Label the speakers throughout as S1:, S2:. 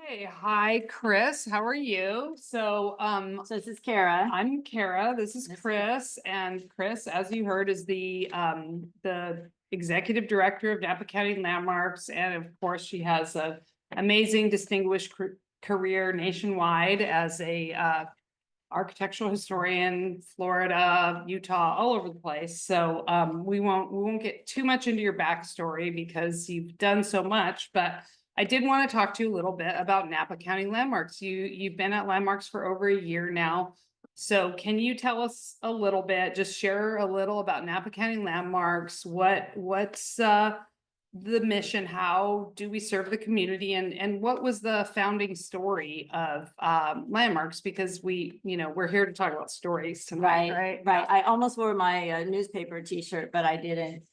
S1: Hey, hi, Chris. How are you?
S2: So this is Kara.
S1: I'm Kara. This is
S2: This is
S1: Chris, and Chris, as you heard, is the executive director of Napa County Landmarks, and of course, she has a amazing, distinguished career nationwide as a architectural historian, Florida, Utah, all over the place. We won't get too much into your backstory because you've done so much, but I did want to talk to you a little bit about Napa County Landmarks. You've been at Landmarks for over a year now. So can you tell us a little bit, just share a little about Napa County Landmarks? What's the mission? How do we serve the community? And what was the founding story of Landmarks? Because we're here to talk about stories tonight, right?
S2: right. I almost wore my newspaper t-shirt, but I didn't.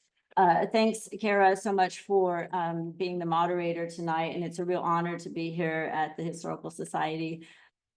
S2: Thanks, Kara, so much for being the moderator tonight, and it's a real honor to be here at the Historical Society.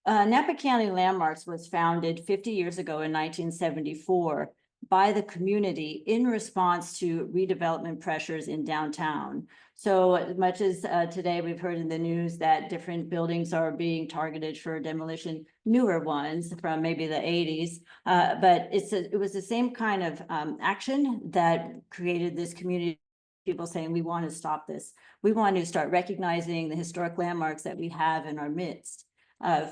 S2: Napa County Landmarks was founded 50 years ago in 1974 by the community in response to redevelopment pressures in downtown. So as much as today we've heard in the news that different buildings are being targeted for demolition, newer ones from maybe the 80s, but it was the same kind of action that created this community. People saying we want to stop this. We want to start recognizing the historic landmarks that we have in our midst.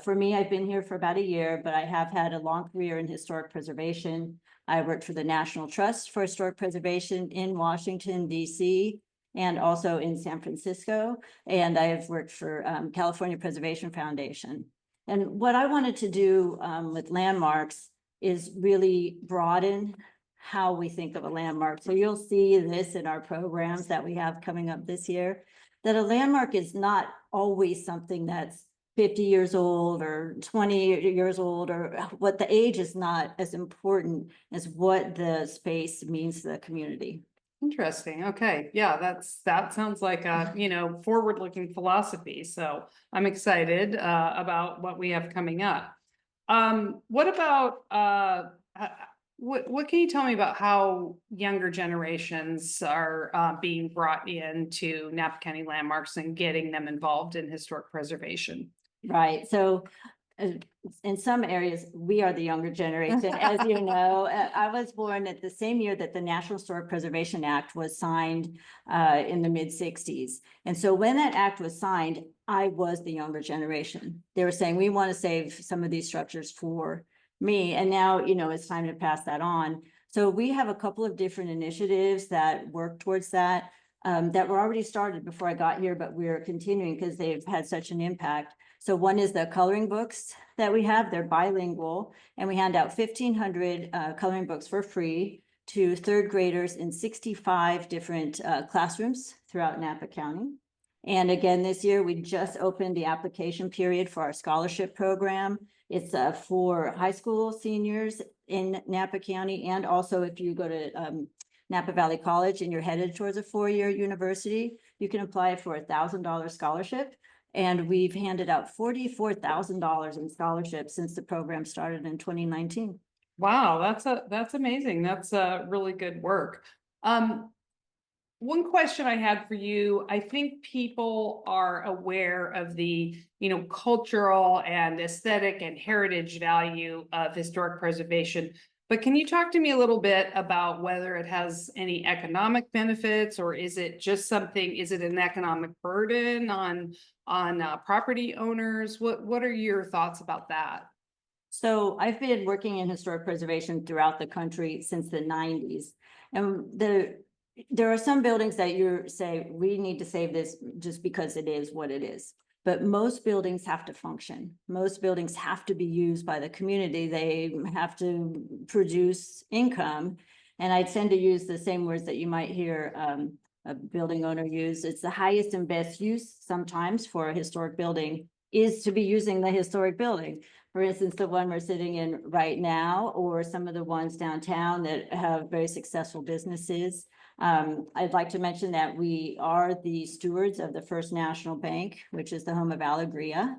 S2: For me, I've been here for about a year, but I have had a long career in historic preservation. I worked for the National Trust for Historic Preservation in Washington, D.C., and also in San Francisco. And I have worked for California Preservation Foundation. And what I wanted to do with landmarks is really broaden how we think of a landmark. So you'll see this in our programs that we have coming up this year, that a landmark is not always something that's 50 years old or 20 years old, or what the age is not as important as what the space means to the community.
S1: Interesting. Okay. Yeah, that sounds like a, forward-looking philosophy. So I'm excited about what we have coming up. What about what can you tell me about how younger generations are being brought into Napa County Landmarks and getting them involved in historic preservation?
S2: Right. So in some areas, we are the younger generation, as you know. I was born at the same year that the National Historic Preservation Act was signed in the mid-60s. And so when that act was signed, I was the younger generation. They were saying, we want to save some of these structures for me. And now, it's time to pass that on. So we have a couple of different initiatives that work towards that, that were already started before I got here, but we're continuing because they've had such an impact. So one is the coloring books that we have. They're bilingual, and we hand out 1,500 coloring books for free to third graders in 65 different classrooms throughout Napa County. And again, this year, we just opened the application period for our scholarship program. It's for high school seniors in Napa County, and also if you go to Napa Valley College and you're headed towards a four-year university, you can apply for a $1,000 scholarship. And we've handed out $44,000 in scholarships since the program started in 2019.
S1: Wow, that's amazing. That's really good work. One question I had for you, I think people are aware of the, cultural and aesthetic and heritage value of historic preservation. But can you talk to me a little bit about whether it has any economic benefits, or is it just is it an economic burden on property owners? What are your thoughts about that?
S2: So I've been working in historic preservation throughout the country since the 90s. And there are some buildings that you say, we need to save this just because it is what it is. But most buildings have to function. Most buildings have to be used by the community. They have to produce income. And I tend to use the same words that you might hear a building owner use. It's the highest and best use sometimes for a historic building is to be using the historic building. For instance, the one we're sitting in right now, or some of the ones downtown that have very successful businesses. I'd like to mention that we are the stewards of the First National Bank, which is the home of Alegria.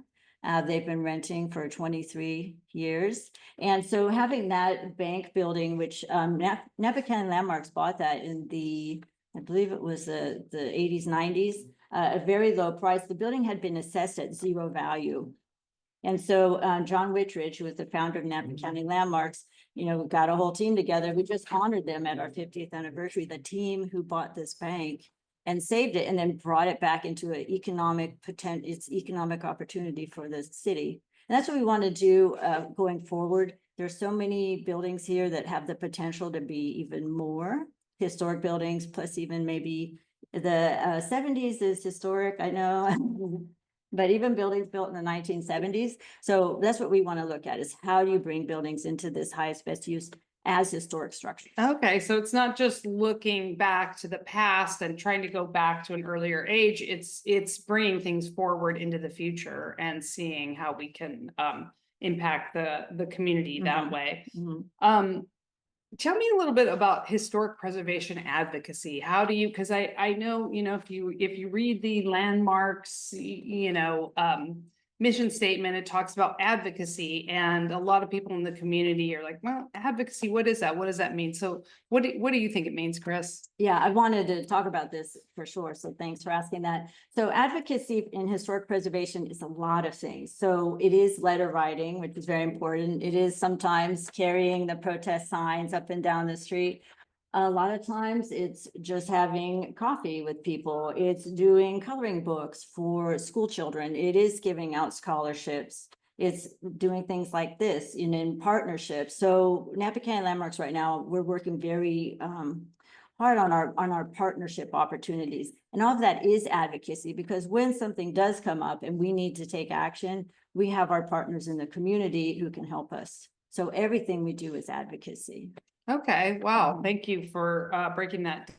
S2: They've been renting for 23 years. And so having that bank building, which Napa County Landmarks bought that in the I believe it was the eighties, nineties, a very low price. The building had been assessed at zero value. And so John Wittridge, who was the founder of Napa County Landmarks, got a whole team together. We just honored them at our 50th anniversary, the team who bought this bank and saved it and then brought it back into an its economic opportunity for the city. And that's what we want to do going forward. There's so many buildings here that have the potential to be even more historic buildings, plus even maybe the 70s is historic, I know. But even buildings built in the 1970s. So that's what we want to look at, is how do you bring buildings into this highest best use as historic structures?
S1: Okay, so it's not just looking back to the past and trying to go back to an earlier age. It's bringing things forward into the future and seeing how we can impact the community that way. Tell me a little bit about historic preservation advocacy. How do you, because I know, if you read the landmarks, mission statement, it talks about advocacy, and a lot of people in the community are like, well, advocacy, what is that? What does that mean? So what do you think it means, Chris?
S2: Yeah, I wanted to talk about this for sure. So thanks for asking that. So advocacy in historic preservation is a lot of things. So it is letter writing, which is very important. It is sometimes carrying the protest signs up and down the street. A lot of times it's just having coffee with people. It's doing coloring books for school children. It is giving out scholarships. It's doing things like this in partnership. So Napa County Landmarks right now, we're working very hard on our partnership opportunities. And all of that is advocacy, because when something does come up and we need to take action, we have our partners in the community who can help us. So everything we do is advocacy.
S1: Okay, wow. Thank you for breaking that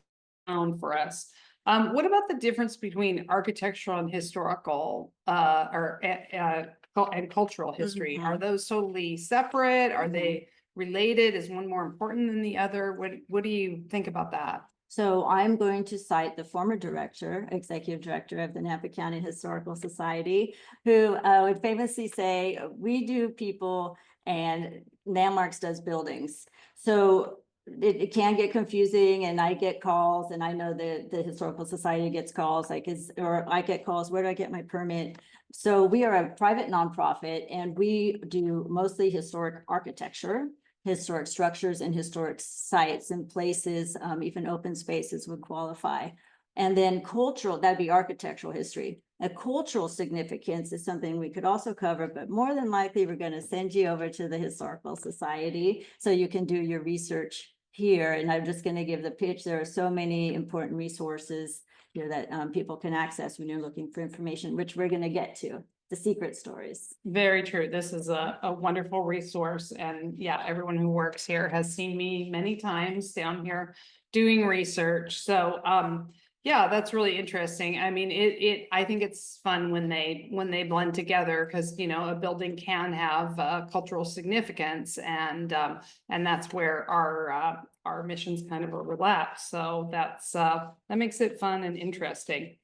S1: down for us. What about the difference between architectural and historical and cultural history? Are those totally separate? Are they related? Is one more important than the other? What do you think about that?
S2: So I'm going to cite the former executive director of the Napa County Historical Society, who would famously say, we do people and Landmarks does buildings. So it can get confusing, and I get calls, and I know that the Historical Society gets calls or I get calls, where do I get my permit? So we are a private nonprofit, and we do mostly historic architecture, historic structures, and historic sites and places, even open spaces would qualify. And then cultural, that'd be architectural history. A cultural significance is something we could also cover, but more than likely, we're going to send you over to the Historical Society so you can do your research here. And I'm just going to give the pitch. There are so many important resources here that people can access when you're looking for information, which we're going to get to. The secret stories.
S1: Very true. This is a wonderful resource. And yeah, everyone who works here has seen me many times down here doing research. So yeah, that's really interesting. I mean, I think it's fun when they blend together, because a building can have cultural significance, and that's where our missions kind of overlap. So that makes it fun and interesting.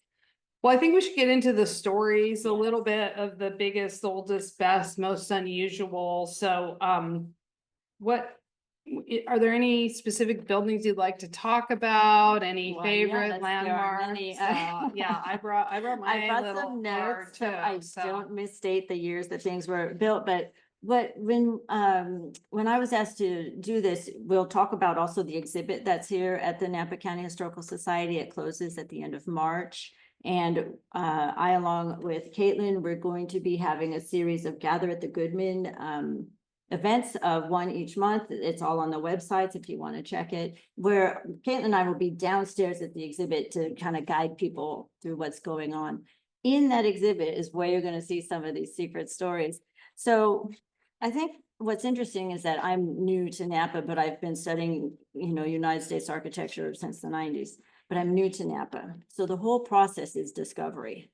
S1: Well, I think we should get into the stories a little bit of the biggest, oldest, best, most unusual. So are there any specific buildings you'd like to talk about? Any favorite landmarks? Yeah, I brought my little
S2: some
S1: card
S2: notes,
S1: too.
S2: so I don't misstate the years that things were built, but when I was asked to do this, we'll talk about also the exhibit that's here at the Napa County Historical Society. It closes at the end of March. And I, along with Caitlin, we're going to be having a series of Gather at the Goodman events, one each month. It's all on the websites if you want to check it, where Caitlin and I will be downstairs at the exhibit to kind of guide people through what's going on. In that exhibit is where you're going to see some of these secret stories. So I think what's interesting is that I'm new to Napa, but I've been studying, United States architecture since the 90s. But I'm new to Napa. So the whole process is discovery.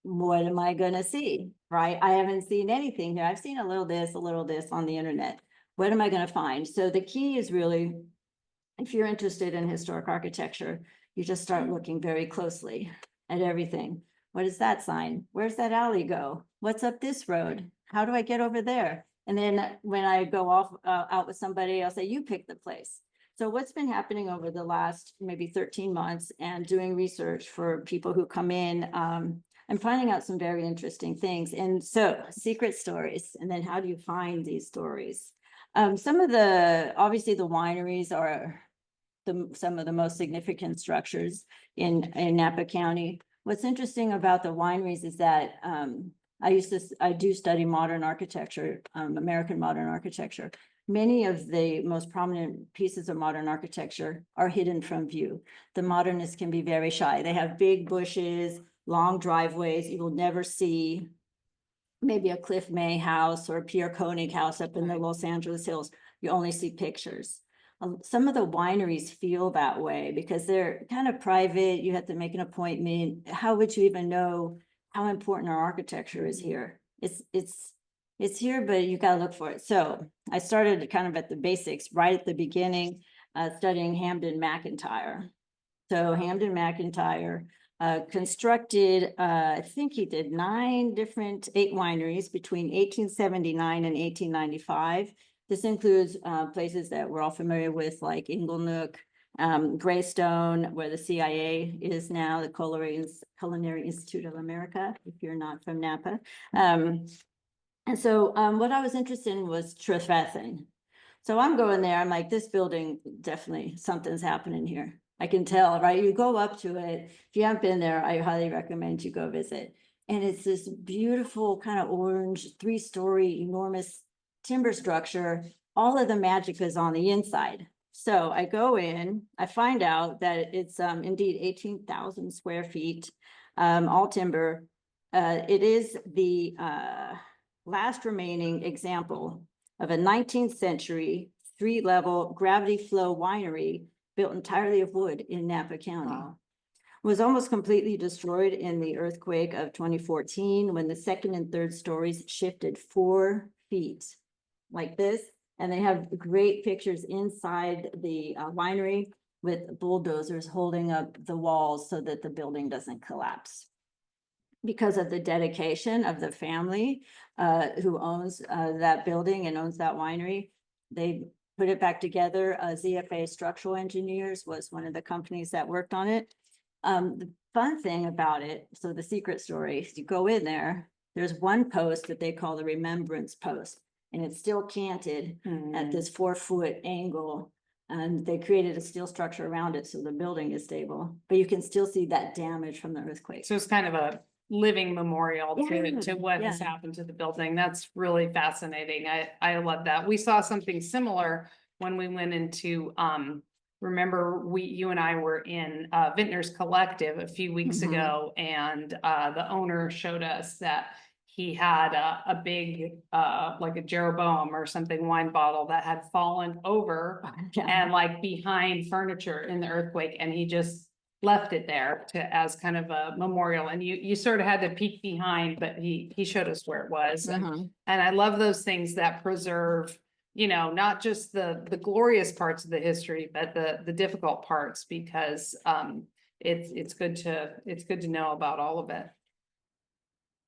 S2: What am I going to see, right? I haven't seen anything here. I've seen a little this on the internet. What am I going to find? So the key is really, if you're interested in historic architecture, you just start looking very closely at everything. What is that sign? Where's that alley go? What's up this road? How do I get over there? And then when I go off out with somebody, I'll say, you pick the place. So what's been happening over the last maybe 13 months and doing research for people who come in, I'm finding out some very interesting things. And so secret stories, and then how do you find these stories? Some of obviously the wineries are some of the most significant structures in Napa County. What's interesting about the wineries is that I do study modern architecture, American modern architecture. Many of the most prominent pieces of modern architecture are hidden from view. The modernists can be very shy. They have big bushes, long driveways. You will never see maybe a Cliff May house or a Pierre Koenig house up in the Los Angeles hills. You only see pictures. Some of the wineries feel that way because they're kind of private. You have to make an appointment. How would you even know how important our architecture is here? It's here, but you got to look for it. So I started kind of at the basics right at the beginning, studying Hamden McIntyre. So Hamden McIntyre constructed, I think he did 8 wineries between 1879 and 1895. This includes places that we're all familiar with, like Inglenook, Greystone, where the CIA is now, the Culinary Institute of America, if you're not from Napa. And so what I was interested in was Trefethen. So I'm going there, I'm like, this building, definitely something's happening here. I can tell, right? You go up to it. If you haven't been there, I highly recommend you go visit. And it's this beautiful kind of orange, 3-story, enormous timber structure. All of the magic is on the inside. So I go in, I find out that it's indeed 18,000 square feet, all timber. It is the last remaining example of a 19th century 3-level gravity flow winery built entirely of wood in Napa County. Wow. Was almost completely destroyed in the earthquake of 2014 when the 2nd and 3rd stories shifted 4 feet like this. And they have great pictures inside the winery with bulldozers holding up the walls so that the building doesn't collapse. Because of the dedication of the family who owns that building and owns that winery, they put it back together. ZFA Structural Engineers was one of the companies that worked on it. The fun thing about it, so the secret story, is you go in there, there's one post that they call the remembrance post, and it's still canted at this 4-foot angle. And they created a steel structure around it so the building is stable, but you can still see that damage from the earthquake.
S1: So it's kind of a living memorial to what has happened to the building. That's really fascinating. I love that. We saw something similar when we went into, remember you and I were in Vintners Collective a few weeks ago, and the owner showed us that he had a big, like a Jeroboam or something wine bottle that had fallen over and like behind furniture in the earthquake, and he just left it there as kind of a memorial. And you sort of had to peek behind, but he showed us where it was. And I love those things that preserve, you know, not just the glorious parts of the history, but the difficult parts, because it's good to know about all of it.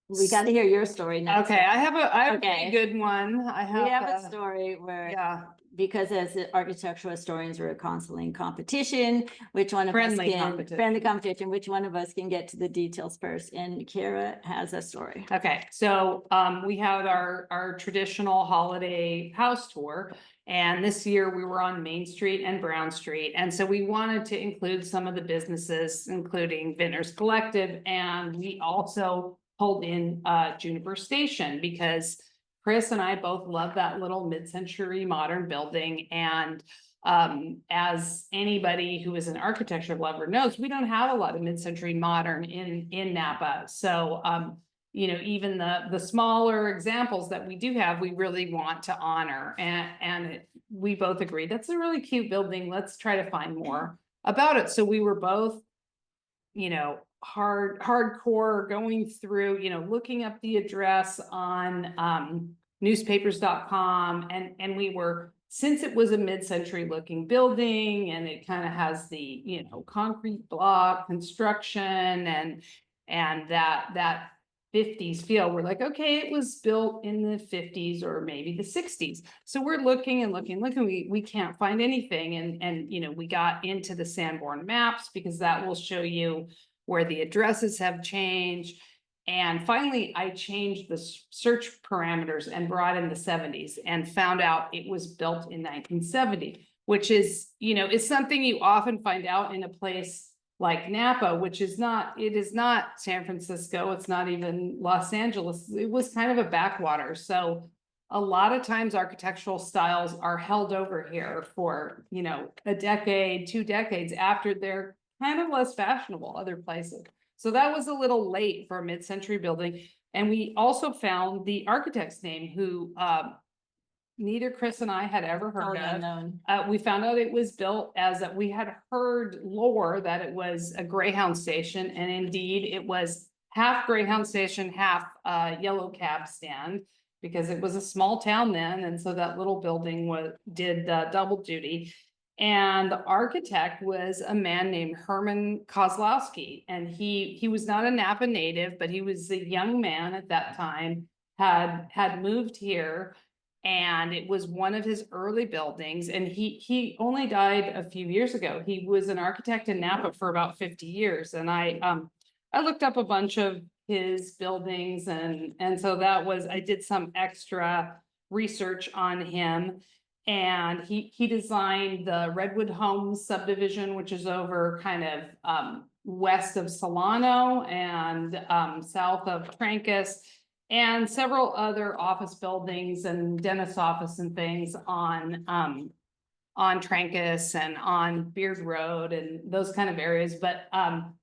S2: We got to hear your story next.
S1: Okay, I have a pretty good one.
S2: We have a story where, because as architectural historians, we're constantly in competition, which one of us can friendly competition, which one of us can get to the details first. And Kara has a story.
S1: Okay, so we had our traditional holiday house tour, and this year we were on Main Street and Brown Street, and so we wanted to include some of the businesses, including Vintners Collective, and we also pulled in Juniper Station, because Chris and I both love that little mid-century modern building. And as anybody who is an architecture lover knows, we don't have a lot of mid-century modern in Napa. So you know, even the smaller examples that we do have, we really want to honor. And we both agree that's a really cute building. Let's try to find more about it. So we were both, you know, hardcore going through, you know, looking up the address on newspapers.com, and we were, since it was a mid-century looking building and it kind of has the, you know, concrete block construction and that 50s feel. We're like, okay, it was built in the 50s or maybe the 60s. So we're looking and looking, we can't find anything. And, you know, we got into the Sanborn maps because that will show you where the addresses have changed. And finally, I changed the search parameters and brought in the 70s and found out it was built in 1970, which is, you know, is something you often find out in a place like Napa, which is not, it is not San Francisco, it's not even Los Angeles, it was kind of a backwater. So a lot of times architectural styles are held over here for, you know, a decade, 2 decades after they're kind of less fashionable other places. So that was a little late for a mid-century building. And we also found the architect's name who neither Chris and I had ever heard of.
S2: Unknown.
S1: We found out it was built as a, we had heard lore that it was a Greyhound station, and indeed it was half Greyhound station, half yellow cab stand, because it was a small town then, and so that little building did double duty. And the architect was a man named Herman Kozlowski, and he was not a Napa native, but he was a young man at that time, had moved here. And it was one of his early buildings, and he only died a few years ago. He was an architect in Napa for about 50 years. And I looked up a bunch of his buildings, and so that was, I did some extra research on him. And he designed the Redwood Homes subdivision, which is over kind of west of Solano and south of Trancas, and several other office buildings and dentist office and things on Trancas and on Beard Road and those kind of areas. But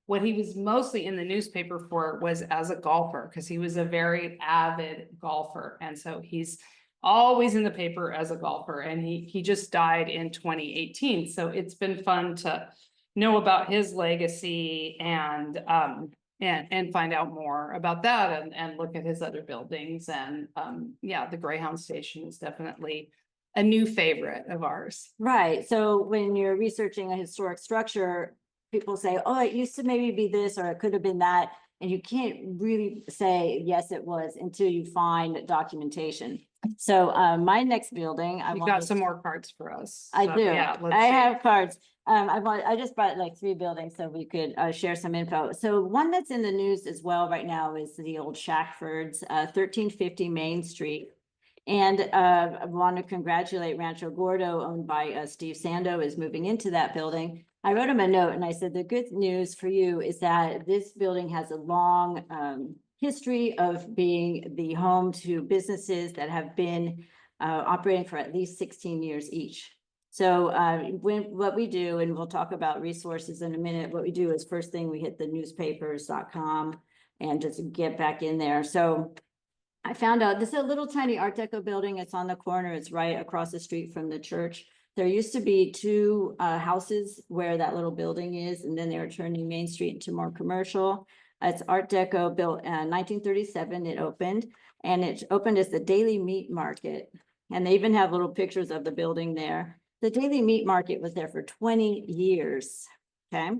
S1: what he was mostly in the newspaper for was as a golfer, because he was a very avid golfer. And so he's always in the paper as a golfer, and he just died in 2018. So it's been fun to know about his legacy and find out more about that and look at his other buildings. And yeah, the Greyhound station is definitely a new favorite of ours.
S2: Right. So when you're researching a historic structure, people say, oh, it used to maybe be this, or it could have been that. And you can't really say, yes, it was, until you find documentation. So my next building,
S1: You got some more cards for us.
S2: I
S1: So,
S2: do.
S1: Yeah, let's
S2: I
S1: see.
S2: have cards. I just brought like 3 buildings so we could share some info. So one that's in the news as well right now is the old Shackford's, 1350 Main Street. And I want to congratulate Rancho Gordo, owned by Steve Sando, is moving into that building. I wrote him a note and I said, the good news for you is that this building has a long history of being the home to businesses that have been operating for at least 16 years each. So what we do, and we'll talk about resources in a minute, what we do is first thing we hit the newspapers.com and just get back in there. So I found out this is a little tiny Art Deco building. It's on the corner. It's right across the street from the church. There used to be 2 houses where that little building is, and then they were turning Main Street into more commercial. It's Art Deco, built in 1937. It opened, and it opened as the Daily Meat Market. And they even have little pictures of the building there. The Daily Meat Market was there for 20 years. Okay.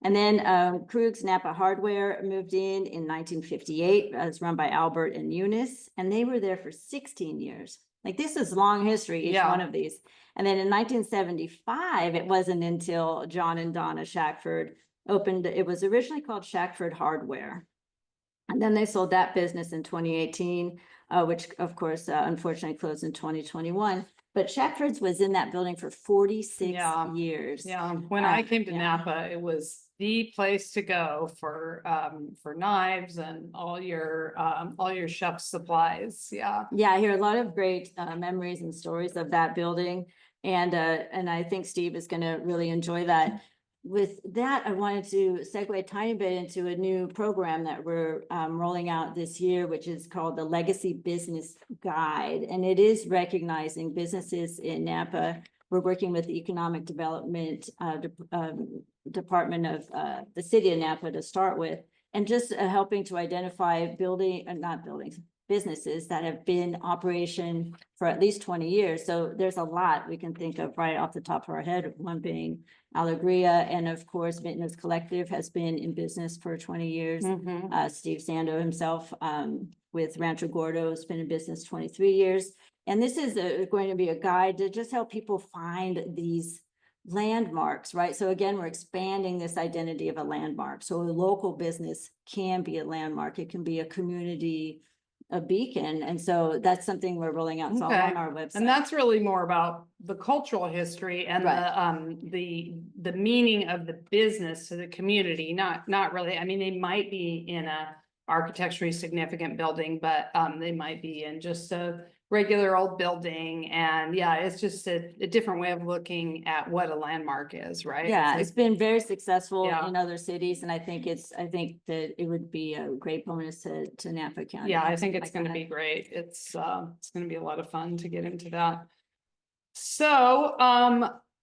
S2: And then Krug's Napa Hardware moved in 1958. It's run by Albert and Eunice, and they were there for 16 years. Like, this is long history, each one of these. And then in 1975, it wasn't until John and Donna Shackford opened, it was originally called Shackford Hardware. And then they sold that business in 2018, which of course, unfortunately closed in 2021. But Shackford's was in that building for 46 years.
S1: Yeah, when I came to Napa, it was the place to go for knives and all your chef supplies. Yeah.
S2: Yeah, I hear a lot of great memories and stories of that building. And I think Steve is going to really enjoy that. With that, I wanted to segue a tiny bit into a new program that we're rolling out this year, which is called the Legacy Business Guide. And it is recognizing businesses in Napa. We're working with the Economic Development Department of the City of Napa to start with, and just helping to identify not buildings, businesses that have been in operation for at least 20 years. So there's a lot we can think of right off the top of our head, one being Alegria. And of course, Vintners Collective has been in business for 20 years.
S1: Mhm.
S2: Steve Sando himself with Rancho Gordo has been in business 23 years. And this is going to be a guide to just help people find these landmarks, right? So again, we're expanding this identity of a landmark. So a local business can be a landmark. It can be a community, a beacon. And so that's something we're rolling out. It's all
S1: Okay.
S2: on our website.
S1: And that's really more about the cultural history and
S2: Right.
S1: the meaning of the business to the community, not really, I mean, they might be in a architecturally significant building, but they might be in just a regular old building. And yeah, it's just a different way of looking at what a landmark is, right?
S2: Yeah,
S1: It's
S2: it's been very successful
S1: Yeah.
S2: in other cities, and I think that it would be a great bonus to Napa County.
S1: Yeah, I think it's
S2: Like
S1: gonna
S2: that.
S1: be great. It's gonna be a lot of fun to get into that. So,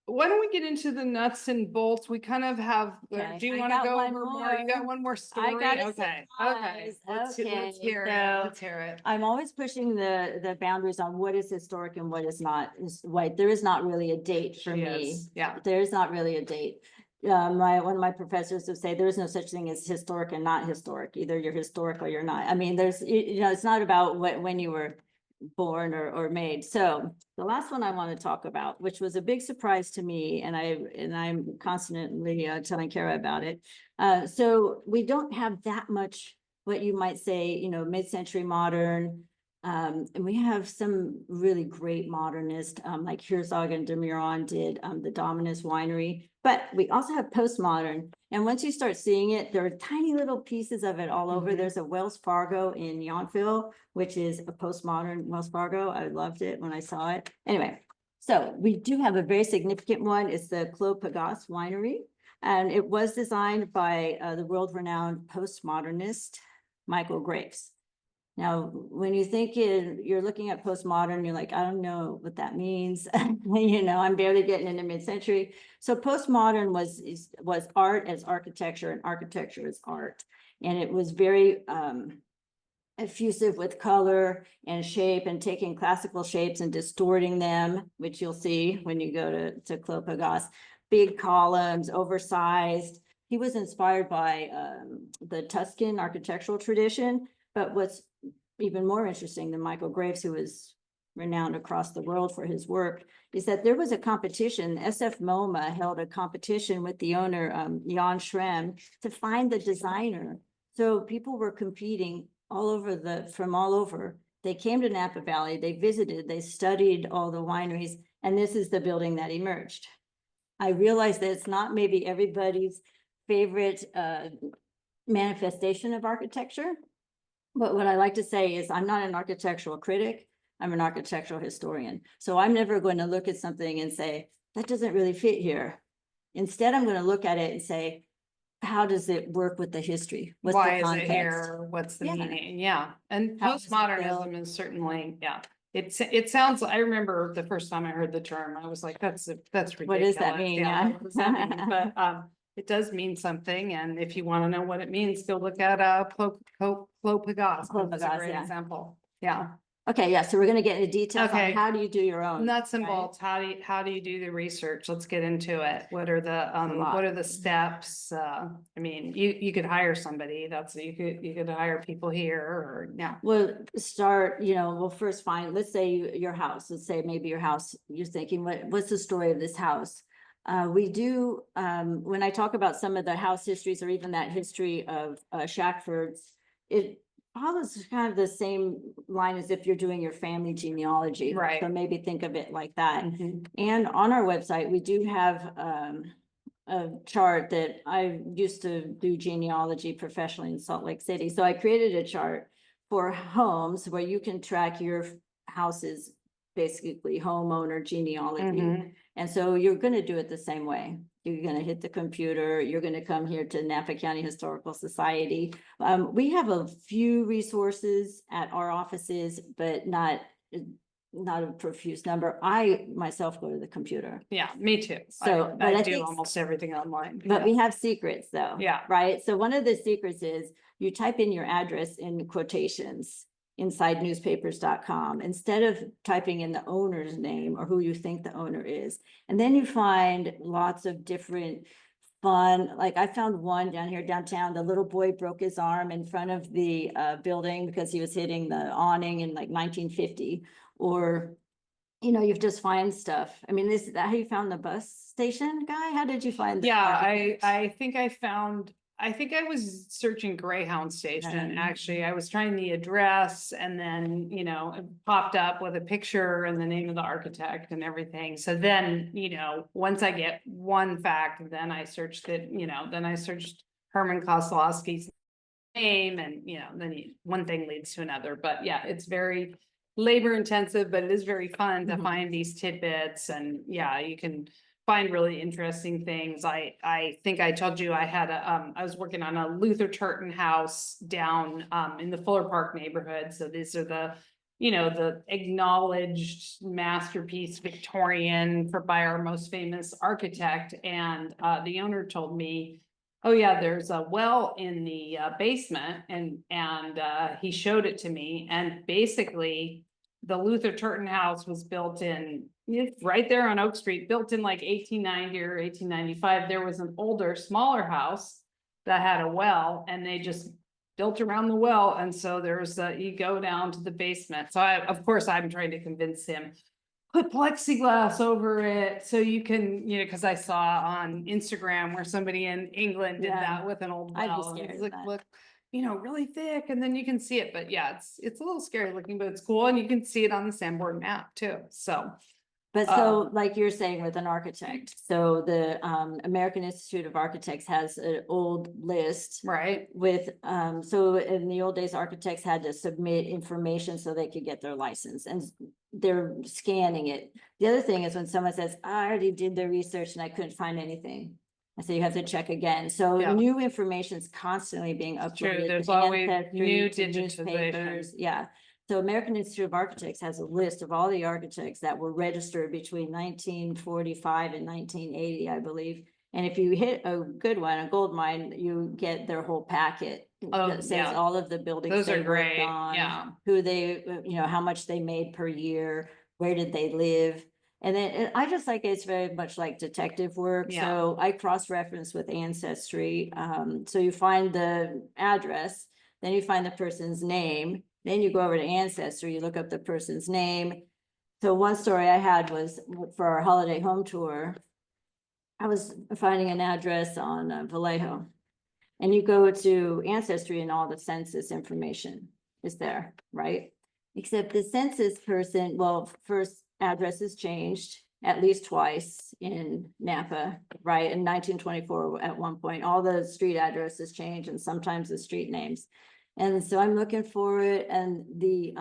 S1: why don't we get into the nuts and bolts? We kind of have,
S2: Okay,
S1: do you
S2: I
S1: want to
S2: got
S1: go
S2: one
S1: over more? You got
S2: more.
S1: one more
S2: I
S1: story?
S2: got a
S1: Okay,
S2: surprise.
S1: let's
S2: Okay,
S1: hear it.
S2: so
S1: Let's hear it.
S2: I'm always pushing the boundaries on what is historic and what is not. Right, there is not really a date for
S1: She
S2: me.
S1: is, yeah.
S2: There is not really a date. One of my professors would say there is no such thing as historic and not historic. Either you're historic or you're not. I mean, it's not about when you were born or made. So the last one I want to talk about, which was a big surprise to me, and I'm constantly telling Kara about it. So we don't have that much what you might say, mid-century modern. And we have some really great modernists, like Herzog and de Meuron did the Dominus Winery, but we also have postmodern. And once you start seeing it, there are tiny little pieces of it all over.
S1: Mhm.
S2: There's a Wells Fargo in Yountville, which is a postmodern Wells Fargo. I loved it when I saw it. Anyway, so we do have a very significant one. It's the Clos Pegase Winery. And it was designed by the world-renowned postmodernist Michael Graves. Now, when you think you're looking at postmodern, you're like, I don't know what that means. I'm barely getting into mid-century. So postmodern was art as architecture and architecture as art. And it was very effusive with color and shape and taking classical shapes and distorting them, which you'll see when you go to Clos Pegase. Big columns, oversized. He was inspired by the Tuscan architectural tradition. But what's even more interesting than Michael Graves, who is renowned across the world for his work, is that there was a competition. SF MoMA held a competition with the owner, Jan Schrem, to find the designer. So people were competing from all over. They came to Napa Valley, they visited, they studied all the wineries, and this is the building that emerged. I realize that it's not maybe everybody's favorite manifestation of architecture. But what I like to say is I'm not an architectural critic. I'm an architectural historian. So I'm never going to look at something and say, that doesn't really fit here. Instead, I'm going to look at it and say, how does it work with the history? What's
S1: Why
S2: the
S1: is it
S2: context?
S1: here? What's the
S2: Yeah.
S1: meaning? Yeah, and
S2: How is it
S1: postmodernism
S2: built?
S1: is certainly, yeah. It sounds, I remember the first time I heard the term, I was like, that's ridiculous.
S2: What does that mean?
S1: Yeah,
S2: Yeah.
S1: what does that mean? But it does mean something, and if you want to know what it means, go look at Clos Pegase.
S2: Clos
S1: That's a
S2: Pegase,
S1: great
S2: yeah.
S1: example. Yeah.
S2: Okay, yeah, so we're going to get into details
S1: Okay.
S2: on how do you do your own.
S1: Nuts and
S2: right?
S1: bolts, how do you do the research? Let's get into it. What are the steps? I mean, you could hire somebody, you could hire people here, or yeah.
S2: We'll first find, let's say your house, let's say maybe your house, you're thinking, what's the story of this house? We do, when I talk about some of the house histories or even that history of Shackford's, it follows kind of the same line as if you're doing your family genealogy.
S1: Right.
S2: So maybe think of it like that.
S1: Mhm.
S2: And on our website, we do have a chart that I used to do genealogy professionally in Salt Lake City. So I created a chart for homes where you can track your house's basically homeowner genealogy.
S1: Mhm.
S2: And so you're going to do it the same way. You're going to hit the computer. You're going to come here to Napa County Historical Society. We have a few resources at our offices, but not a profuse number. I myself go to the computer.
S1: Yeah, me too.
S2: So,
S1: I
S2: but I
S1: do
S2: think-
S1: almost everything online.
S2: But
S1: Yeah.
S2: we have secrets though.
S1: Yeah.
S2: Right? So one of the secrets is you type in your address in quotations insidenewspapers.com instead of typing in the owner's name or who you think the owner is. And then you find lots of different fun, like I found one down here downtown, the little boy broke his arm in front of the building because he was hitting the awning in like 1950. Or, you know, you just find stuff. I mean, is that how you found the bus station guy? How did you find?
S1: Yeah, I think I was searching Greyhound Station, actually. I was trying the address and then, you know, it popped up with a picture and the name of the architect and everything. So then, you know, once I get one fact, then I searched it, you know, then I searched Herman Kozlowski's name and, you know, then one thing leads to another. But yeah, it's very labor intensive, but it is very fun to find these tidbits. And yeah, you can find really interesting things. I think I told you I had I was working on a Luther Turton house down in the Fuller Park neighborhood. So these are the, you know, the acknowledged masterpiece Victorian by our most famous architect. And the owner told me, oh yeah, there's a well in the basement, and he showed it to me. And basically, the Luther Turton house was built in right there on Oak Street, built in like 1890 or 1895. There was an older, smaller house that had a well, and they just built around the well. And so there's you go down to the basement. So of course, I'm trying to convince him, put plexiglass over it so you can, you know, because I saw on Instagram where somebody in England did that with an old
S2: I'd be
S1: well.
S2: scared
S1: It's
S2: of
S1: like,
S2: that.
S1: look, you know, really thick, and then you can see it. But yeah, it's a little scary looking, but it's cool, and you can see it on the Sanborn map too. So
S2: But so, like you're saying with an architect, so the American Institute of Architects has an old list
S1: right,
S2: with, so in the old days, architects had to submit information so they could get their license, and they're scanning it. The other thing is when someone says, I already did the research and I couldn't find anything. I say you have to check again. So
S1: Yeah.
S2: new information is constantly being
S1: true.
S2: uploaded.
S1: There's
S2: to
S1: always
S2: Ancestry,
S1: new
S2: to
S1: digitization.
S2: newspapers. Yeah. So American Institute of Architects has a list of all the architects that were registered between 1945 and 1980, I believe. And if you hit a good one, a gold mine, you get their whole packet.
S1: Oh,
S2: that says
S1: yeah.
S2: all of the buildings
S1: Those
S2: they
S1: are
S2: worked
S1: great.
S2: on,
S1: Yeah.
S2: who they, you know, how much they made per year, where did they live. And then I just like it's very much like detective work.
S1: Yeah.
S2: So I cross-reference with Ancestry. So you find the address, then you find the person's name, then you go over to Ancestry, you look up the person's name. So one story I had was for our holiday home tour, I was finding an address on Vallejo. And you go to Ancestry and all the census information is there, right? Except the census person, well, first address is changed at least twice in Napa, right? In 1924 at one point, all the street addresses change and sometimes the street names. And so I'm looking for it, and the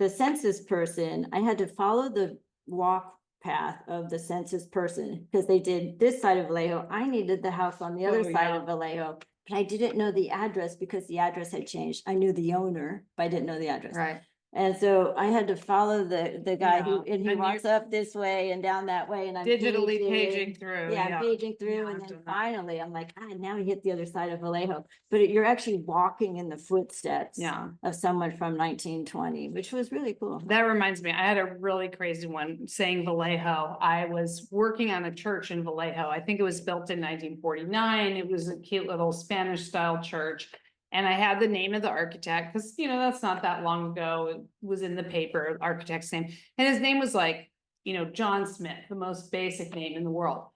S2: census person, I had to follow the walk path of the census person because they did this side of Vallejo. I needed the house on the other side of Vallejo, but I didn't know the address because the address had changed. I knew the owner, but I didn't know the address.
S1: Right.
S2: And so I had to follow the guy who,
S1: Yeah,
S2: and he
S1: and
S2: walks up this way and down that way, and I'm
S1: digitally paging through.
S2: Yeah, I'm paging through, and then finally I'm like, now we hit the other side of Vallejo. But you're actually walking in the footsteps of someone from 1920, which was really cool.
S1: That reminds me, I had a really crazy one saying Vallejo. I was working on a church in Vallejo. I think it was built in 1949. It was a cute little Spanish style church. And I had the name of the architect because, you know, that's not that long ago. It was in the paper, architect's name. And his name was like, you know, John Smith, the most basic name in the world.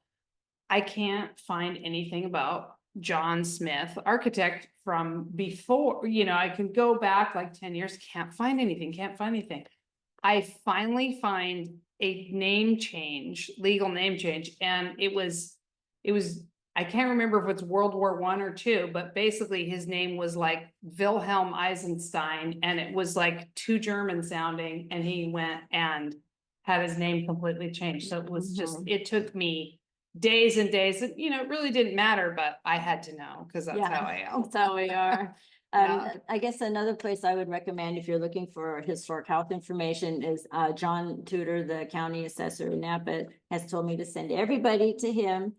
S1: I can't find anything about John Smith, architect from before, you know, I can go back like 10 years, can't find anything. I finally find a name change, legal name change. And it was, I can't remember if it's World War I or II, but basically his name was like Wilhelm Eisenstein, and it was like too German sounding, and he went and had his name completely changed. So it was just, it took me days and days. You know, it really didn't matter, but I had to know because that's how I am.
S2: That's how we are. I guess another place I would recommend if you're looking for historic house information is John Tudor, the county assessor in Napa, has told me to send everybody to him.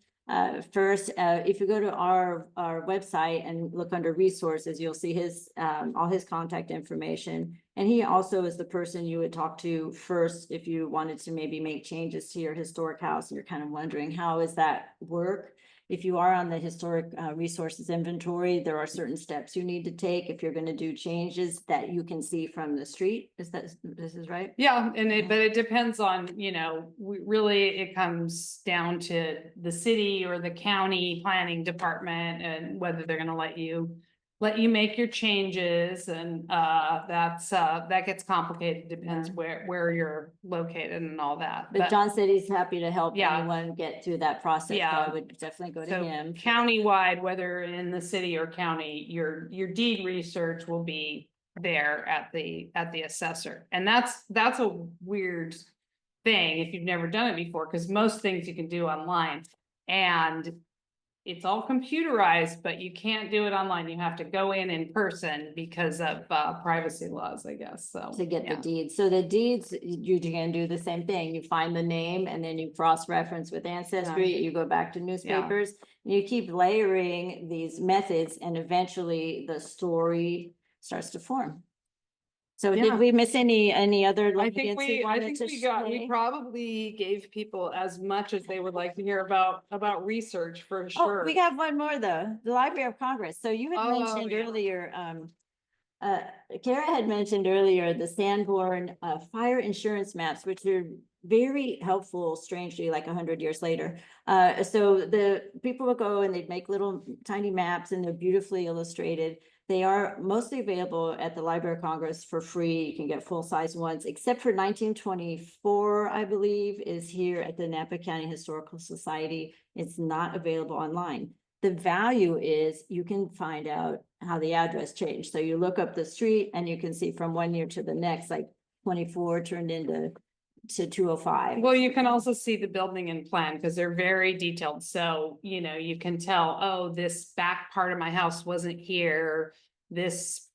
S2: First, if you go to our website and look under resources, you'll see his, all his contact information. And he also is the person you would talk to first if you wanted to maybe make changes to your historic house and you're kind of wondering, how does that work? If you are on the historic resources inventory, there are certain steps you need to take if you're going to do changes that you can see from the street. This is right?
S1: Yeah, and but it depends on, you know, really, it comes down to the city or the county planning department and whether they're gonna let you make your changes, and that gets complicated, depends where you're located and all that.
S2: But John said he's happy to help
S1: Yeah.
S2: anyone get through that process. So
S1: Yeah.
S2: I would definitely go to
S1: So
S2: him.
S1: countywide, whether in the city or county, your deed research will be there at the assessor. And that's a weird thing if you've never done it before, because most things you can do online. And it's all computerized, but you can't do it online. You have to go in person because of privacy laws, I guess, so.
S2: To get the
S1: yeah.
S2: deeds. So the deeds, you can do the same thing. You find the name and then you cross-reference with Ancestry, you go back to newspapers. And you keep layering these methods and eventually the story starts to form. So
S1: Yeah.
S2: did we miss any other?
S1: I think we probably gave people as much as they would like to hear about research, for sure.
S2: Oh, we have one more though, the Library of Congress. So you had mentioned earlier, Kara had mentioned earlier the Sanborn fire insurance maps, which are very helpful, strangely, like 100 years later. So the people would go and they'd make little tiny maps and they're beautifully illustrated. They are mostly available at the Library of Congress for free. You can get full-size ones, except for 1924, I believe, is here at the Napa County Historical Society. It's not available online. The value is you can find out how the address changed. So you look up the street and you can see from one year to the next, like 24 turned into 205.
S1: Well, you can also see the building and plan because they're very detailed. So, you know, you can tell, oh, this back part of my house wasn't here. This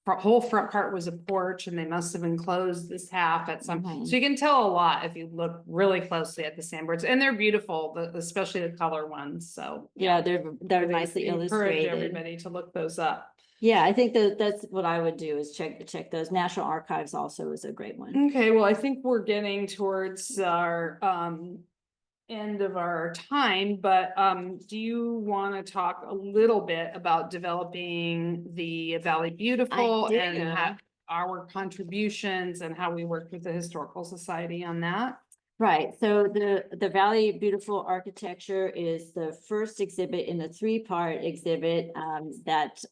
S1: whole front part was a porch and they must have enclosed this half at some. So you can tell a lot if you look really closely at the sandboards, and they're beautiful, especially the color ones. So
S2: yeah, they're nicely illustrated.
S1: Encourage everybody to look those up.
S2: Yeah, I think that's what I would do, is check those. National Archives also is a great one.
S1: Okay, well, I think we're getting towards our end of our time, but do you want to talk a little bit about developing the Valley Beautiful and our contributions and how we worked with the Historical Society on that?
S2: Right, so the Valley Beautiful architecture is the first exhibit in a 3-part exhibit that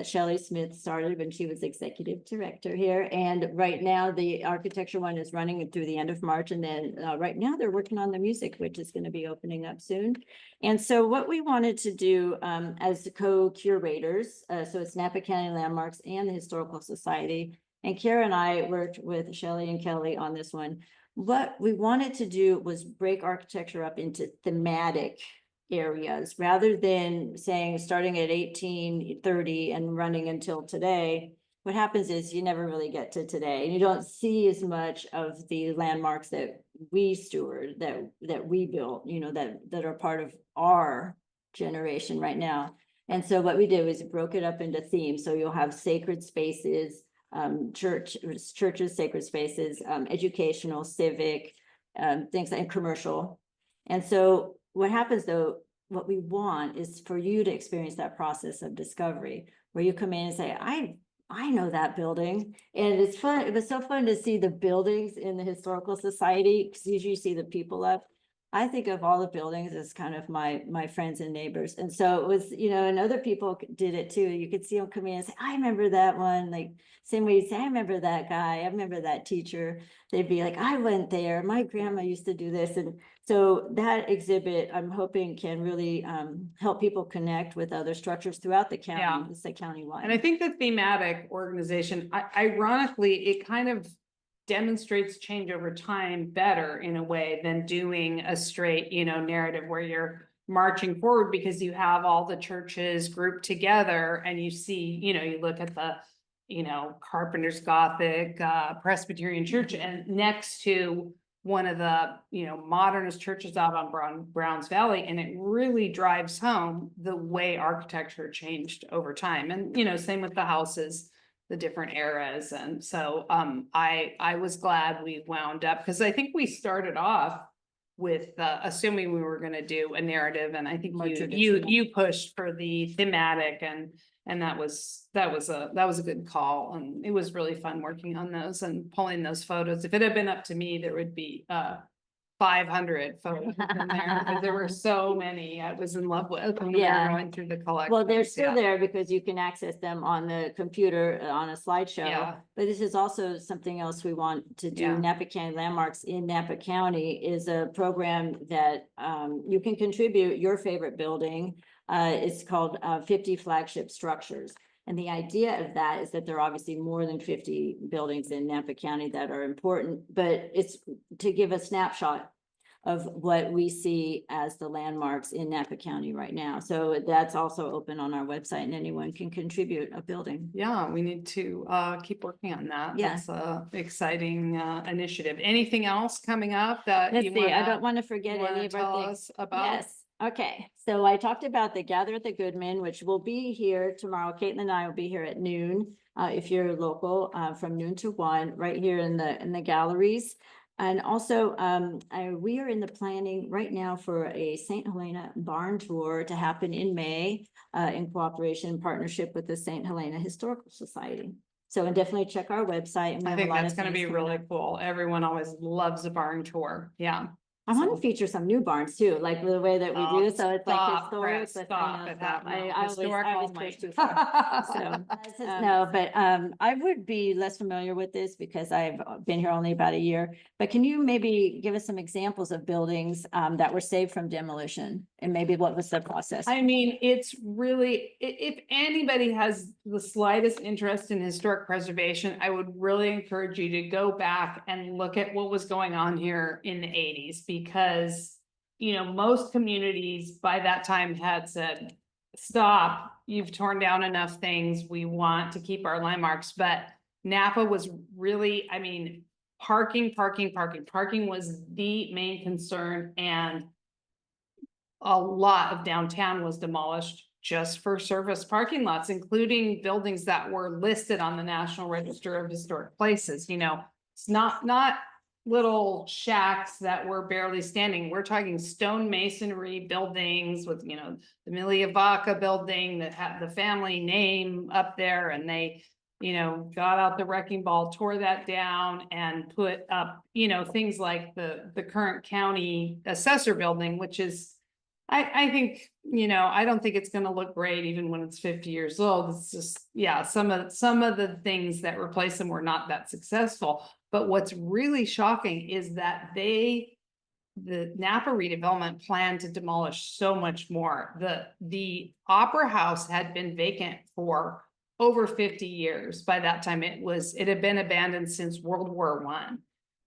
S2: Shelley Smith started when she was executive director here. And right now the architecture one is running through the end of March. And then right now they're working on the music, which is going to be opening up soon. And so what we wanted to do as co-curators, so it's Napa County Landmarks and the Historical Society. And Kara and I worked with Shelley and Kelly on this one. What we wanted to do was break architecture up into thematic areas rather than saying starting at 1830 and running until today. What happens is you never really get to today, and you don't see as much of the landmarks that we steward, that we built, you know, that are part of our generation right now. And so what we did was broke it up into themes. So you'll have sacred spaces, churches, sacred spaces, educational, civic, things like commercial. And so what happens though, what we want is for you to experience that process of discovery, where you come in and say, I know that building. And it's fun. It was so fun to see the buildings in the Historical Society, because usually you see the people up. I think of all the buildings as kind of my friends and neighbors. And so it was, you know, and other people did it too. You could see them come in and say, I remember that one. Like same way you say, I remember that guy. I remember that teacher. They'd be like, I went there. My grandma used to do this. And so that exhibit, I'm hoping, can really help people connect with other structures throughout the county.
S1: Yeah.
S2: It's like countywide.
S1: And I think the thematic organization, ironically, it kind of demonstrates change over time better in a way than doing a straight, you know, narrative where you're marching forward, because you have all the churches grouped together and you see, you know, you look at the, you know, Carpenter's Gothic, Presbyterian Church, and next to one of the, modernist churches out on Browns Valley, and it really drives home the way architecture changed over time. And, same with the houses, the different eras. And so, I was glad we wound up, because I think we started off with, assuming we were gonna do a narrative, and I think
S2: More
S1: you
S2: traditional.
S1: pushed for the thematic, and that was a good call, and it was really fun working on those and pulling those photos. If it had been up to me, there would be 500 photos in there, because there were so many I was in love with when we were
S2: Yeah.
S1: going through the collection.
S2: Well, they're still there because you can access them on the computer on a slideshow.
S1: Yeah.
S2: But this is also something else we want to do.
S1: Yeah.
S2: Napa County Landmarks in Napa County is a program that you can contribute your favorite building. It's called 50 Flagship Structures. And the idea of that is that there are obviously more than 50 buildings in Napa County that are important, but it's to give a snapshot of what we see as the landmarks in Napa County right now. So that's also open on our website, and anyone can contribute a building.
S1: Yeah, we need to keep working on that.
S2: Yeah.
S1: That's a exciting initiative. Anything else coming up that
S2: Let's
S1: you
S2: see, I don't
S1: wanna
S2: want to forget any of
S1: tell
S2: our things.
S1: us about?
S2: Yes, okay, so I talked about the Gather at the Goodman, which will be here tomorrow. Caitlin and I will be here at noon. If you're local, from noon to 1, right here in the galleries. And also, we are in the planning right now for a St. Helena barn tour to happen in May, in cooperation and partnership with the St. Helena Historical Society. So, and definitely check our website. And we
S1: I
S2: have a
S1: think
S2: lot
S1: that's
S2: of
S1: gonna
S2: things
S1: be
S2: coming
S1: really
S2: up.
S1: cool. Everyone always loves a barn tour. Yeah.
S2: I want to feature some new barns too, like the way that we do, so it's like
S1: Stop,
S2: historic.
S1: Chris,
S2: but
S1: stop
S2: I know,
S1: it, that
S2: stop. I
S1: no,
S2: always
S1: historical
S2: push
S1: might-
S2: too far. So, no, but I would be less familiar with this because I've been here only about a year. But can you maybe give us some examples of buildings that were saved from demolition, and maybe what was the process?
S1: I mean, it's really, if anybody has the slightest interest in historic preservation, I would really encourage you to go back and look at what was going on here in the 80s, because, most communities by that time had said, stop, you've torn down enough things, we want to keep our landmarks. But Napa was really, I mean, parking was the main concern, and a lot of downtown was demolished just for surface parking lots, including buildings that were listed on the National Register of Historic Places. It's not little shacks that were barely standing. We're talking stone masonry buildings with, the Miliavaca building that had the family name up there, and they, got out the wrecking ball, tore that down, and put up, things like the current county assessor building, which is, I think, I don't think it's gonna look great even when it's 50 years old. It's just, yeah, some of the things that replace them were not that successful. But what's really shocking is that the Napa redevelopment planned to demolish so much more. The Opera House had been vacant for over 50 years. By that time, it had been abandoned since World War I.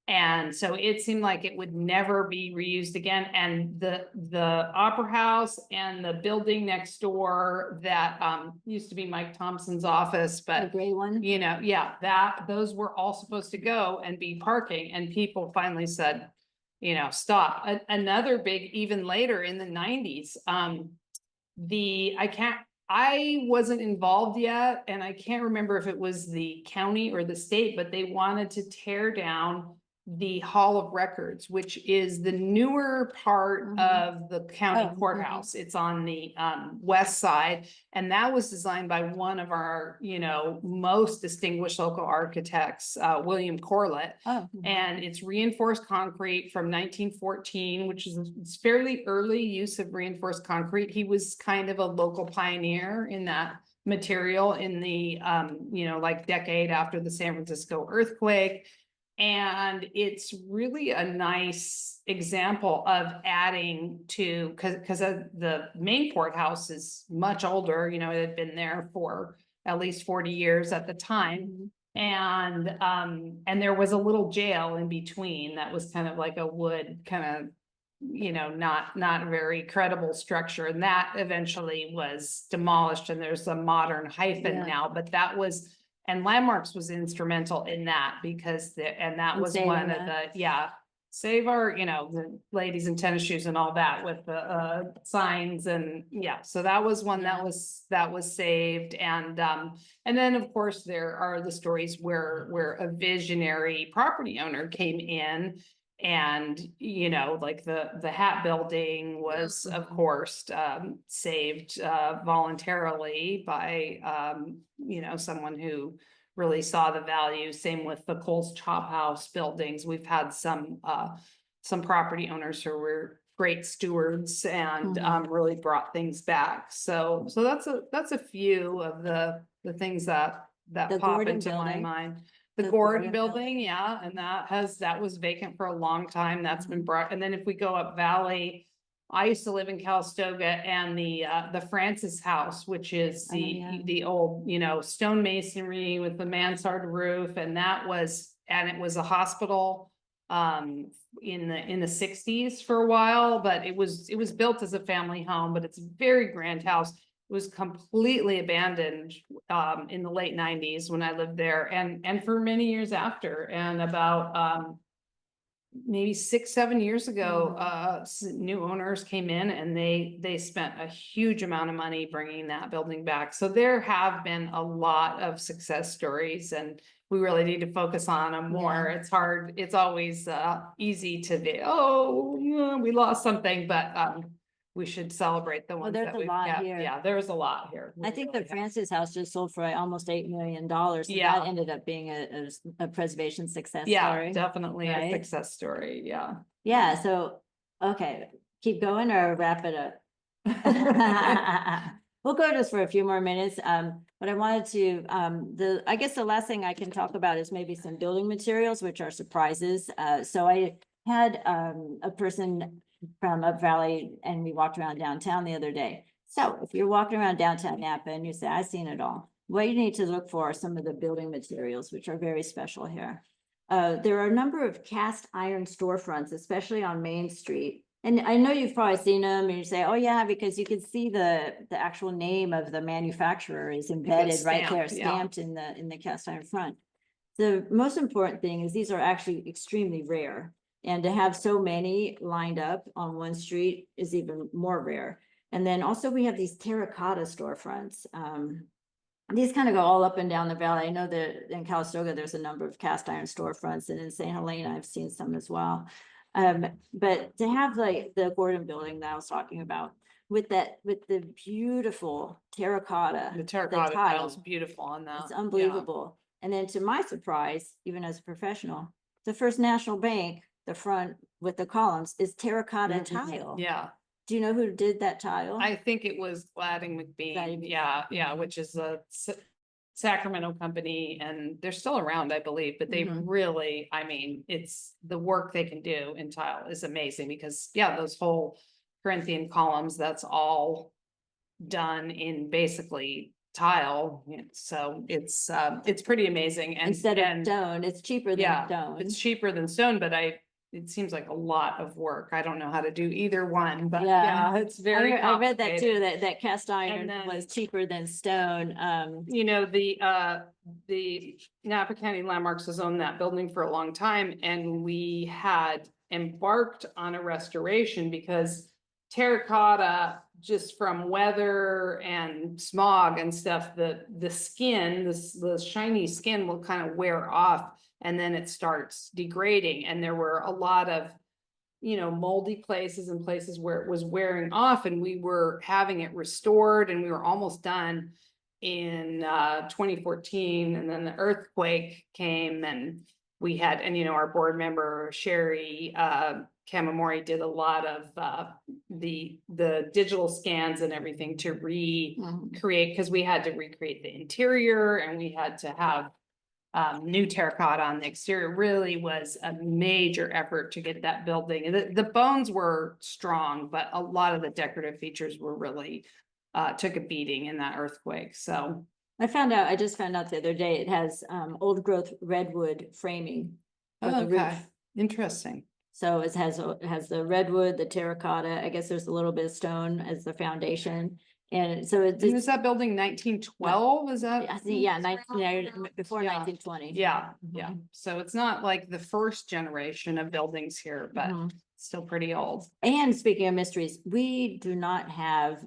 S1: And so it seemed like it would never be reused again. And the Opera House and the building next door that used to be Mike Thompson's office,
S2: The
S1: but
S2: gray one?
S1: those were all supposed to go and be parking, and people finally said, stop. Another big, even later in the 90s, I wasn't involved yet, and I can't remember if it was the county or the state, but they wanted to tear down the Hall of Records, which is the newer part of the county courthouse. It's on the west side, and that was designed by one of our, most distinguished local architects, William Corlett. And it's reinforced concrete from 1914, which is fairly early use of reinforced concrete. He was kind of a local pioneer in that material in the decade after the San Francisco earthquake. And it's really a nice example of adding to, because the main courthouse is much older, it had been there for at least 40 years at the time. And there was a little jail in between that was kind of like a wood kind of, not very credible structure. And that eventually was demolished, and there's a modern hyphen now, but that was, and Landmarks was instrumental in that, because that was one of the, save our, the ladies in tennis shoes and all that with the signs and yeah, so that was one that was saved. And then of course there are the stories where a visionary property owner came in and, like the hat building was of course saved voluntarily by someone who really saw the value. Same with the Cole's Chop House buildings. We've had some property owners who were great stewards and really brought things back. So that's a few of the things that
S2: The
S1: pop
S2: Gordon
S1: into my
S2: building.
S1: mind.
S2: The
S1: The
S2: Gordon
S1: Gordon building, yeah, and that was vacant for a long time. That's been brought, and then if we go up Valley, I used to live in Calistoga, and the Francis House, which is the old, stone masonry with the mansard roof, and it was a hospital in the sixties for a while, but it was built as a family home, but it's a very grand house. It was completely abandoned in the late nineties when I lived there, and for many years after. And about maybe 6-7 years ago, new owners came in and they spent a huge amount of money bringing that building back. So there have been a lot of success stories, and we really need to focus on them more. It's hard. It's always easy to be, we lost something, but we should celebrate the ones
S2: there's
S1: that
S2: a
S1: we've
S2: lot
S1: kept.
S2: here.
S1: Yeah, there's a lot here.
S2: I think the
S1: really have.
S2: Francis House just sold for almost $8 million. So
S1: Yeah.
S2: that ended up being a preservation success
S1: Yeah,
S2: story.
S1: definitely a
S2: right?
S1: success story. Yeah.
S2: Yeah, so, okay, keep going or wrap it up? We'll go just for a few more minutes. But I wanted to, I guess the last thing I can talk about is maybe some building materials, which are surprises. So I had a person from Up Valley and we walked around downtown the other day. So if you're walking around downtown Napa and you say, I've seen it all, what you need to look for are some of the building materials, which are very special here. There are a number of cast iron storefronts, especially on Main Street. And I know you've probably seen them and you say, oh yeah, because you can see the actual name of the manufacturer is embedded right there, stamped in the cast iron front. The most important thing is these are actually extremely rare. And to have so many lined up on one street is even more rare. And then also we have these terracotta storefronts. These kind of go all up and down the valley. I know that in Calistoga, there's a number of cast iron storefronts, and in St. Helena, I've seen some as well. But to have like the Gordon building that I was talking about with the beautiful terracotta,
S1: the terracotta tile is beautiful on that.
S2: it's unbelievable. And then to my surprise, even as a professional, the First National Bank, the front with the columns is terracotta tile.
S1: Yeah.
S2: Do you know who did that tile?
S1: I think it was Gladding McBean. Yeah, which is a Sacramento company, and they're still around, I believe, but they really, it's the work they can do in tile is amazing because those whole Corinthian columns, that's all done in basically tile. So it's pretty amazing. And
S2: instead of stone, it's cheaper than stone.
S1: It's cheaper than stone, but it seems like a lot of work. I don't know how to do either one, but it's very
S2: I read that
S1: complicated.
S2: too, that cast iron was cheaper than stone.
S1: The Napa County Landmarks has owned that building for a long time, and we had embarked on a restoration because terracotta, just from weather and smog and stuff, the skin, the shiny skin will kind of wear off, and then it starts degrading. And there were a lot of, moldy places and places where it was wearing off, and we were having it restored, and we were almost done in 2014. And then the earthquake came, and we had, our board member, Sherry Kamamori, did a lot of the digital scans and everything to recreate, because we had to recreate the interior, and we had to have new terracotta on the exterior. Really was a major effort to get that building. The bones were strong, but a lot of the decorative features were really took a beating in that earthquake. So
S2: I just found out the other day, it has old growth redwood framing for the roof.
S1: Interesting.
S2: So it has the redwood, the terracotta. I guess there's a little bit of stone as the foundation. And so it's,
S1: Was that building 1912? Is that?
S2: I think, yeah, before
S1: Yeah.
S2: 1920.
S1: Yeah, yeah. So it's not like the first generation of buildings here, but
S2: Mhm.
S1: still pretty old.
S2: And speaking of mysteries, we do not have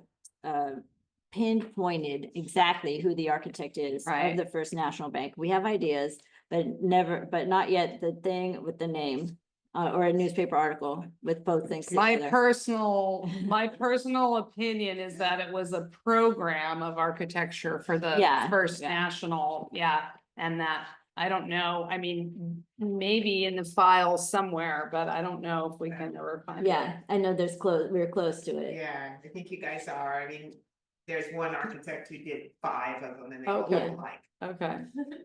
S2: pinpointed exactly who the architect is
S1: Right.
S2: of the First National Bank. We have ideas, but not yet the thing with the name or a newspaper article with both things
S1: My
S2: together.
S1: personal opinion is that it was a program of architecture for the
S2: Yeah,
S1: First
S2: yeah.
S1: National, yeah, and that, I don't know, I mean, maybe in the file somewhere, but I don't know if we can ever find it.
S2: Yeah, I know we're close to it.
S3: Yeah, I think you guys are. I mean, there's one architect who did 5 of them and they all
S1: Okay.
S3: look alike.
S1: Okay,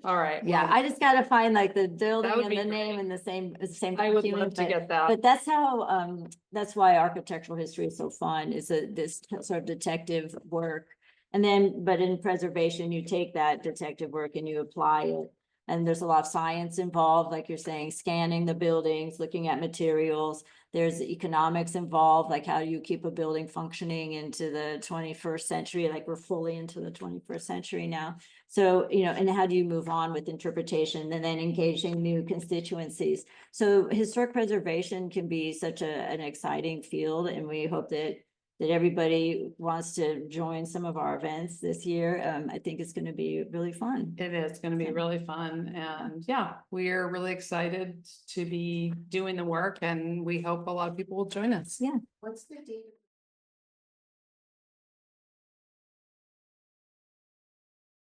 S1: all right.
S2: Yeah,
S1: well,
S2: I just gotta find like the building
S1: would
S2: and
S1: be
S2: the name
S1: great.
S2: and the same.
S1: I would
S2: document,
S1: love to
S2: but-
S1: get that.
S2: But that's how, that's why architectural history is so fun, is this sort of detective work. And then, but in preservation, you take that detective work and you apply it. And there's a lot of science involved, like you're saying, scanning the buildings, looking at materials. There's economics involved, like how do you keep a building functioning into the 21st century, like we're fully into the 21st century now. So, and how do you move on with interpretation and then engaging new constituencies? So historic preservation can be such an exciting field, and we hope that everybody wants to join some of our events this year. I think it's going to be really fun.
S1: It is gonna be really fun, and yeah, we're really excited to be doing the work, and we hope a lot of people will join us.
S2: Yeah.
S3: What's the date of